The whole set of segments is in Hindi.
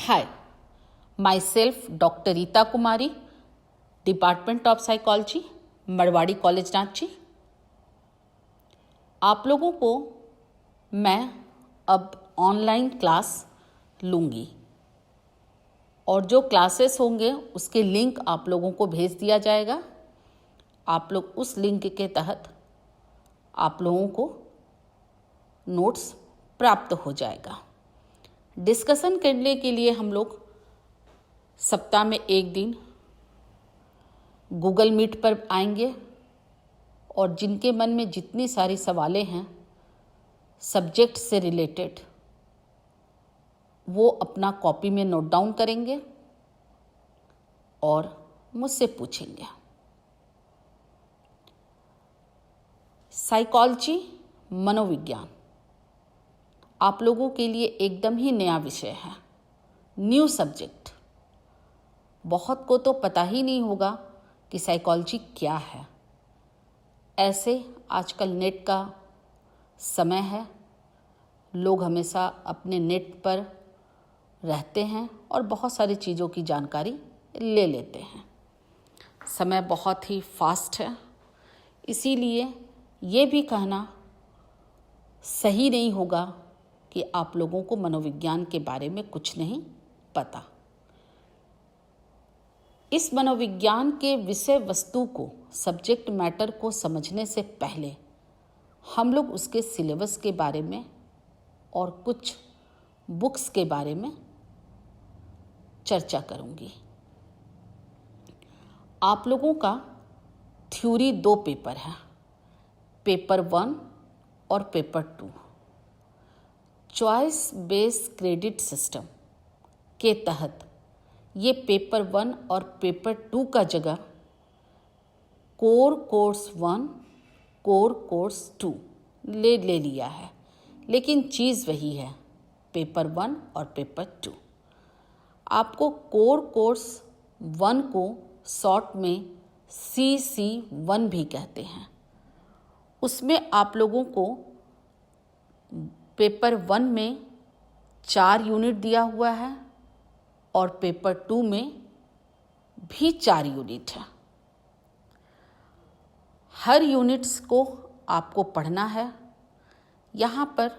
Hi, myself Dr. Rita Kumari, department of psychology, Marwari college Ranchi. आप लोगों को मैं अब ऑनलाइन क्लास लूँगी और जो क्लासेस होंगे उसके लिंक आप लोगों को भेज दिया जाएगा। आप लोग उस लिंक के तहत आप लोगों को नोट्स प्राप्त हो जाएगा। डिस्कशन करने के लिए हम लोग सप्ताह में एक दिन गूगल मीट पर आएंगे और जिनके मन में जितनी सारी सवालें हैं सब्जेक्ट से रिलेटेड वो अपना कॉपी में नोट डाउन करेंगे और मुझसे पूछेंगे। साइकोलॉजी, मनोविज्ञान आप लोगों के लिए एकदम ही नया विषय है, न्यू सब्जेक्ट। बहुत को तो पता ही नहीं होगा कि साइकोलॉजी क्या है। ऐसे आजकल नेट का समय है, लोग हमेशा अपने नेट पर रहते हैं और बहुत सारी चीज़ों की जानकारी ले लेते हैं। समय बहुत ही फास्ट है, इसीलिए ये भी कहना सही नहीं होगा कि आप लोगों को मनोविज्ञान के बारे में कुछ नहीं पता। इस मनोविज्ञान के विषय वस्तु को, सब्जेक्ट मैटर को समझने से पहले हम लोग उसके सिलेबस के बारे में और कुछ बुक्स के बारे में चर्चा करूंगी। आप लोगों का थ्योरी 2 पेपर है, पेपर 1 और paper 2। Choice based credit system के तहत ये पेपर 1 और पेपर 2 का जगह कोर कोर्स 1, कोर कोर्स 2 ले लिया है, लेकिन चीज़ वही है, पेपर 1 और पेपर 2। आपको कोर कोर्स 1 को शॉर्ट में CC1 भी कहते हैं। उसमें आप लोगों को पेपर 1 में 4 यूनिट दिया हुआ है और पेपर 2 में भी 4 यूनिट है। हर यूनिट्स को आपको पढ़ना है। यहाँ पर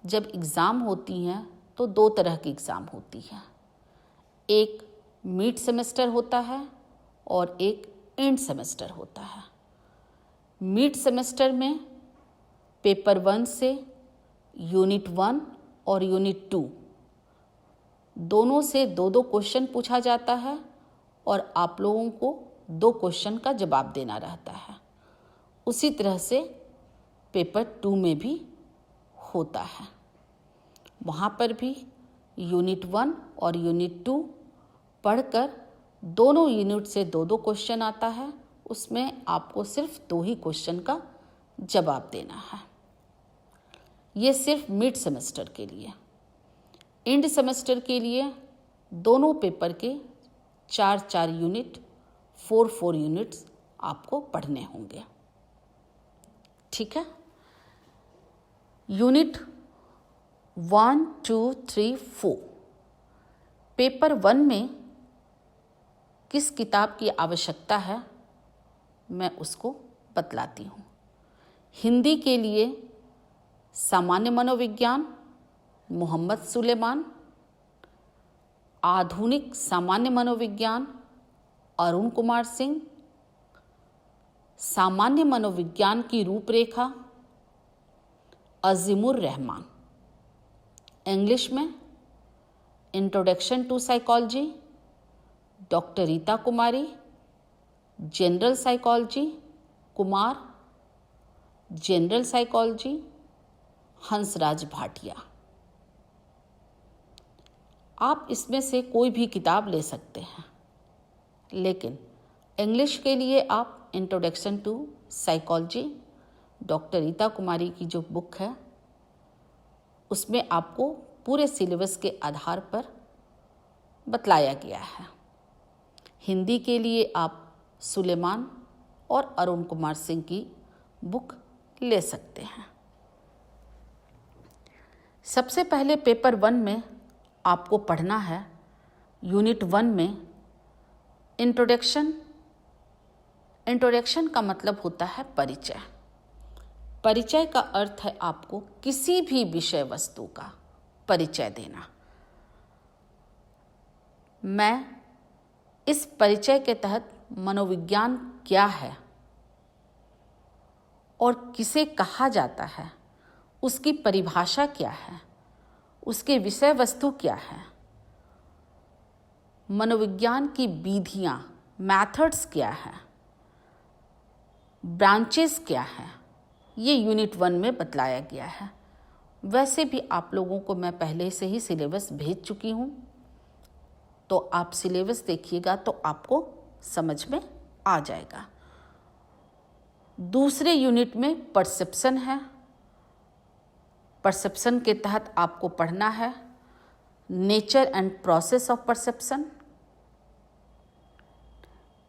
जब एग्ज़ाम होती हैं तो 2 तरह की एग्ज़ाम होती है, एक मिड सेमेस्टर होता है और एक एंड सेमेस्टर होता है। मिड सेमेस्टर में पेपर 1 से यूनिट 1 और यूनिट 2 दोनों से 2-2 क्वेश्चन पूछा जाता है और आप लोगों को 2 क्वेश्चन का जवाब देना रहता है। उसी तरह से पेपर 2 में भी होता है। वहाँ पर भी यूनिट 1 और यूनिट 2 पढ़कर दोनों यूनिट से 2-2 क्वेश्चन आता है। उसमें आपको सिर्फ 2 ही क्वेश्चन का जवाब देना है। ये सिर्फ मिड सेमेस्टर के लिए। एंड सेमेस्टर के लिए दोनों पेपर के 4-4 यूनिट, 4-4 यूनिट्स आपको पढ़ने होंगे। ठीक है। यूनिट 1, 2, 3, 4 पेपर 1 में किस किताब की आवश्यकता है मैं उसको बतलाती हूँ। हिंदी के लिए सामान्य मनोविज्ञान मोहम्मद सुलेमान, आधुनिक सामान्य मनोविज्ञान अरुण कुमार सिंह, सामान्य मनोविज्ञान की रूपरेखा अजीमुर रहमान। इंग्लिश में introduction to psychology doctor Rita Kumari, general psychology Kumar, general psychology Hansraj Bhatia. आप इसमें से कोई भी किताब ले सकते हैं, लेकिन इंग्लिश के लिए आप introduction to psychology doctor Rita Kumari की जो बुक है उसमें आपको पूरे सिलेबस के आधार पर बतलाया गया है। हिंदी के लिए आप सुलेमान और अरुण कुमार सिंह की बुक ले सकते हैं। सबसे पहले पेपर 1 में आपको पढ़ना है यूनिट 1 में इंट्रोडक्शन। इंट्रोडक्शन का मतलब होता है परिचय। परिचय का अर्थ है आपको किसी भी विषय वस्तु का परिचय देना। मैं इस परिचय के तहत मनोविज्ञान क्या है और किसे कहा जाता है, उसकी परिभाषा क्या है, उसके विषय वस्तु क्या है, मनोविज्ञान की विधियाँ मैथड्स क्या है, ब्रांचेस क्या है, ये यूनिट 1 में बतलाया गया है। वैसे भी आप लोगों को मैं पहले से ही सिलेबस भेज चुकी हूँ, तो आप सिलेबस देखिएगा तो आपको समझ में आ जाएगा। दूसरे यूनिट में परसेप्शन है। परसेप्शन के तहत आपको पढ़ना है nature and process of perception,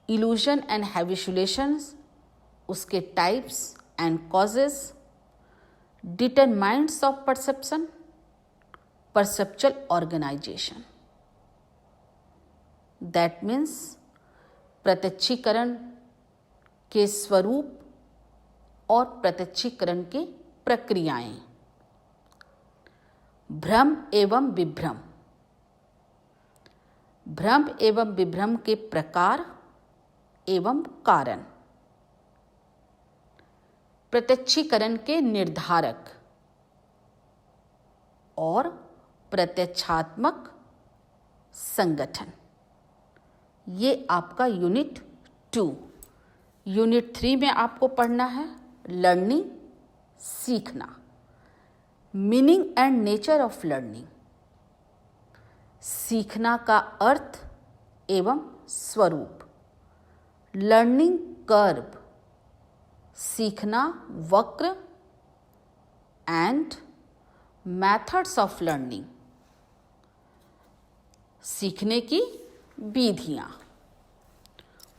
illusion and habituations, उसके types and causes, determinants of perception, perceptual organisation. That means प्रत्यक्षीकरण के स्वरूप और प्रत्यक्षीकरण की प्रक्रियाएं, भ्रम एवं विभ्रम, भ्रम एवं विभ्रम के प्रकार एवं कारण, प्रत्यक्षीकरण के निर्धारक और प्रत्यक्षात्मक संगठन। ये आपका यूनिट 2। यूनिट 3 में आपको पढ़ना है लर्निंग, सीखना, meaning and nature of learning, सीखना का अर्थ एवं स्वरूप, लर्निंग कर्व, सीखना वक्र एंड मेथड्स ऑफ लर्निंग, सीखने की विधियाँ।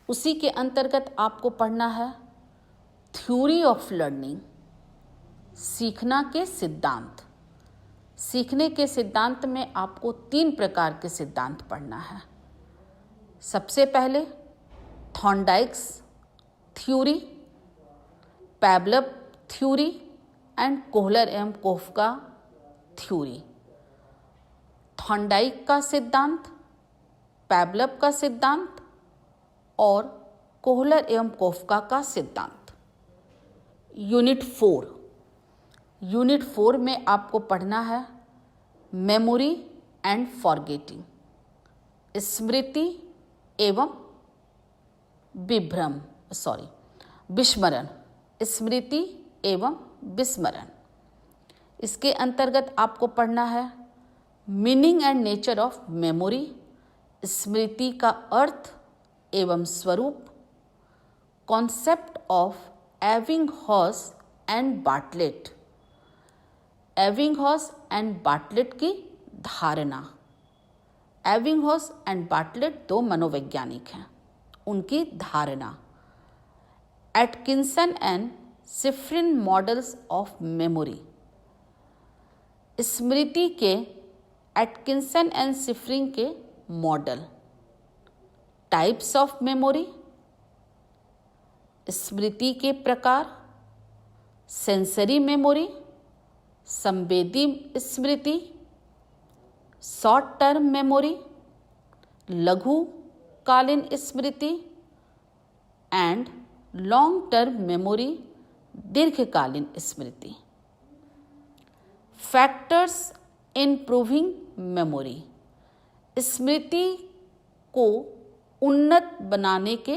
उसी के अंतर्गत आपको पढ़ना है थ्योरी ऑफ लर्निंग, सीखना के सिद्धांत। सीखने के सिद्धांत में आपको 3 प्रकार के सिद्धांत पढ़ना है। सबसे पहले थॉर्नडाइक्स थ्योरी, पैवलव थ्योरी एंड कोहलर एवं कोफ्का थ्योरी। थॉर्नडाइक का सिद्धांत, पैवलव का सिद्धांत और कोहलर एवं कोफ्का का सिद्धांत। यूनिट 4। यूनिट 4 में आपको पढ़ना है मेमोरी एंड फॉरगेटिंग, स्मृति एवं विस्मरण, स्मृति एवं विस्मरण। इसके अंतर्गत आपको पढ़ना है meaning and nature of memory, स्मृति का अर्थ एवं स्वरूप, concept of Ebbinghaus and Bartlett, Ebbinghaus and Bartlett की धारणा। एबिंगहॉस एंड बार्टलेट 2 मनोवैज्ञानिक हैं, उनकी धारणा। Atkinson and Shiffrin models of memory, स्मृति के एटकिंसन एंड शिफ्रिन के मॉडल। टाइप्स ऑफ मेमोरी, स्मृति के प्रकार, सेंसरी मेमोरी, संवेदी स्मृति, शॉर्ट टर्म मेमोरी, लघुकालीन स्मृति एंड लॉन्ग टर्म मेमोरी, दीर्घकालीन स्मृति। फैक्टर्स इम्प्रूविंग मेमोरी, स्मृति को उन्नत बनाने के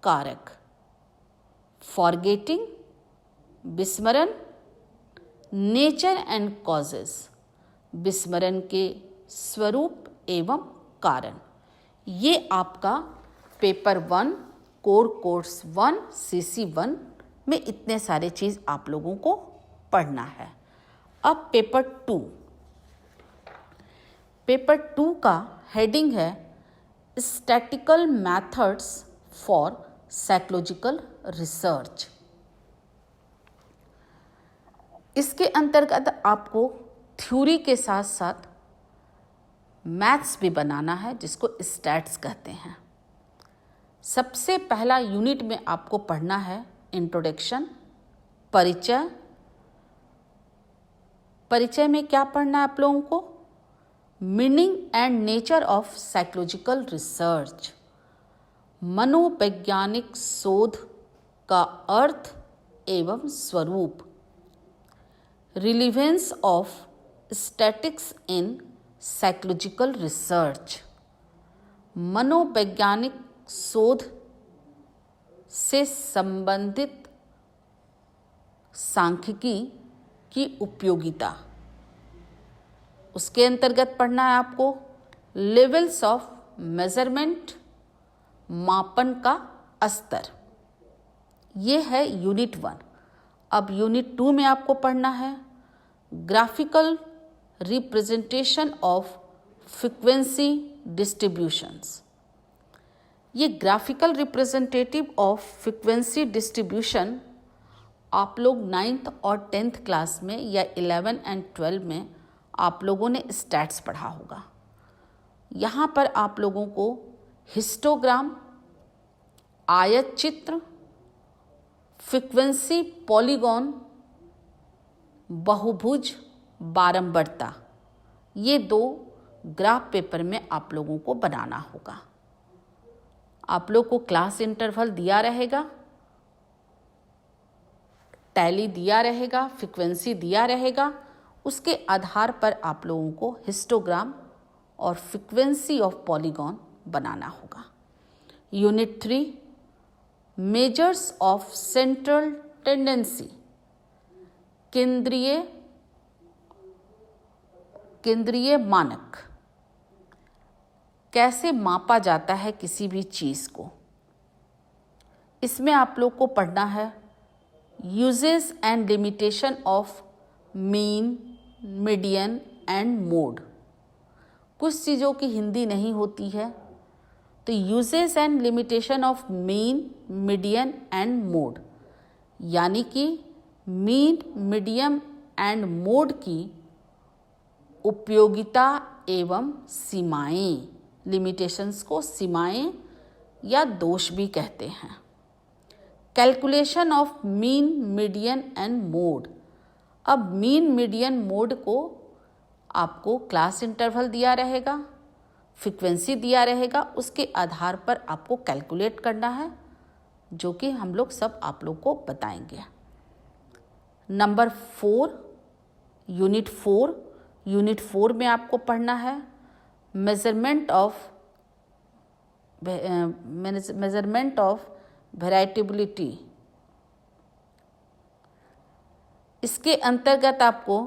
कारक। फॉरगेटिंग विस्मरण, नेचर एंड कॉजेस, विस्मरण के स्वरूप एवं कारण। ये आपका पेपर 1 कोर कोर्स 1 CC 1 में इतने सारे चीज़ आप लोगों को पढ़ना है। अब पेपर 2 का हेडिंग है statistical methods for psychological research. इसके अंतर्गत आपको थ्योरी के साथ साथ मैथ्स भी बनाना है, जिसको स्टैट्स कहते हैं। सबसे पहला यूनिट में आपको पढ़ना है इंट्रोडक्शन, परिचय। परिचय में क्या पढ़ना है आप लोगों को? Meaning and nature of psychological research, मनोवैज्ञानिक शोध का अर्थ एवं स्वरूप। Relevance of statics in psychological research, मनोवैज्ञानिक शोध से संबंधित सांख्यिकी की उपयोगिता। उसके अंतर्गत पढ़ना है आपको लेवल्स ऑफ मेजरमेंट, मापन का स्तर। ये है यूनिट 1। अब यूनिट 2 में आपको पढ़ना है graphical representation of frequency distributions. ये graphical representative of frequency distribution आप लोग 9th और 10th क्लास में या 11 एंड 12 में आप लोगों ने स्टैट्स पढ़ा होगा। यहाँ पर आप लोगों को हिस्टोग्राम, आयत चित्र, फ्रीक्वेंसी पॉलीगॉन, बहुभुज, बारंबारता, ये 2 ग्राफ पेपर में आप लोगों को बनाना होगा। आप लोग को क्लास इंटरवल दिया रहेगा, टैली दिया रहेगा, फ्रीक्वेंसी दिया रहेगा। उसके आधार पर आप लोगों को हिस्टोग्राम और फ्रीक्वेंसी ऑफ पॉलीगॉन बनाना होगा। Unit 3 measures of central tendency, केंद्रीय मानक। कैसे मापा जाता है किसी भी चीज़ को, इसमें आप लोग को पढ़ना है uses and limitation of mean, median and mode. कुछ चीज़ों की हिंदी नहीं होती है, तो uses and limitation of mean, median and mode, यानी कि मीन, मीडियम एंड मोड की उपयोगिता एवं सीमाएं। लिमिटेशंस को सीमाएं या दोष भी कहते हैं। Calculation of mean, median and mode. अब मीन, मीडियन, मोड को आपको क्लास इंटरवल दिया रहेगा, फ्रीक्वेंसी दिया रहेगा, उसके आधार पर आपको कैलकुलेट करना है, जो कि हम लोग सब आप लोग को बताएंगे। नंबर 4 यूनिट 4 में आपको पढ़ना है मेजरमेंट ऑफ वेराइटेबिलिटी। इसके अंतर्गत आपको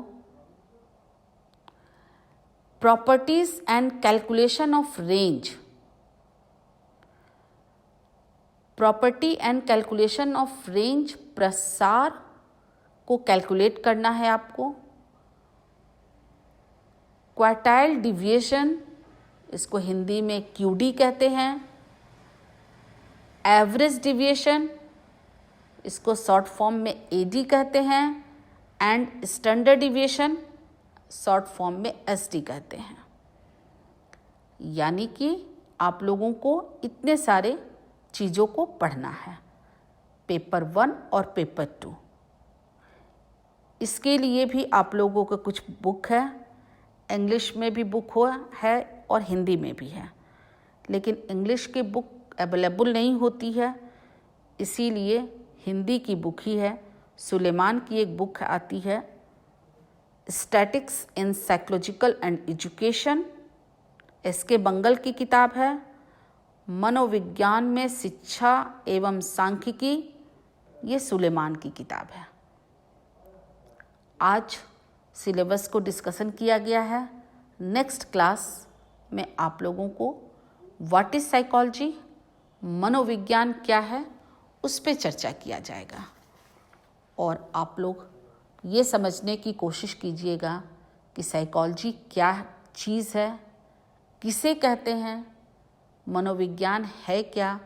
properties and calculation of range, property and calculation of range, प्रसार को कैलकुलेट करना है आपको। क्वार्टाइल डिविएशन, इसको हिंदी में क्यूडी कहते हैं। एवरेज डिविएशन, इसको शॉर्ट फॉर्म में एडी कहते हैं। And standard deviation, short form में एसडी कहते हैं। यानी कि आप लोगों को इतने सारे चीज़ों को पढ़ना है, पेपर 1 और पेपर 2। इसके लिए भी आप लोगों को कुछ बुक है, इंग्लिश में भी बुक है और हिंदी में भी है, लेकिन इंग्लिश की बुक अवेलेबल नहीं होती है, इसीलिए हिंदी की बुक ही है। सुलेमान की एक बुक आती है statics in psychological and education, SK Bangal की किताब है। मनोविज्ञान में शिक्षा एवं सांख्यिकी, ये सुलेमान की किताब है। आज सिलेबस को डिस्कशन किया गया है। नेक्स्ट क्लास में आप लोगों को व्हाट इज साइकोलॉजी, मनोविज्ञान क्या है, उस पर चर्चा किया जाएगा। और आप लोग ये समझने की कोशिश कीजिएगा कि साइकोलॉजी क्या चीज़ है, किसे कहते हैं, मनोविज्ञान है क्या,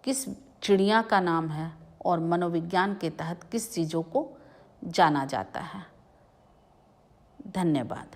किस चिड़िया का नाम है और मनोविज्ञान के तहत किस चीज़ों को जाना जाता है। धन्यवाद।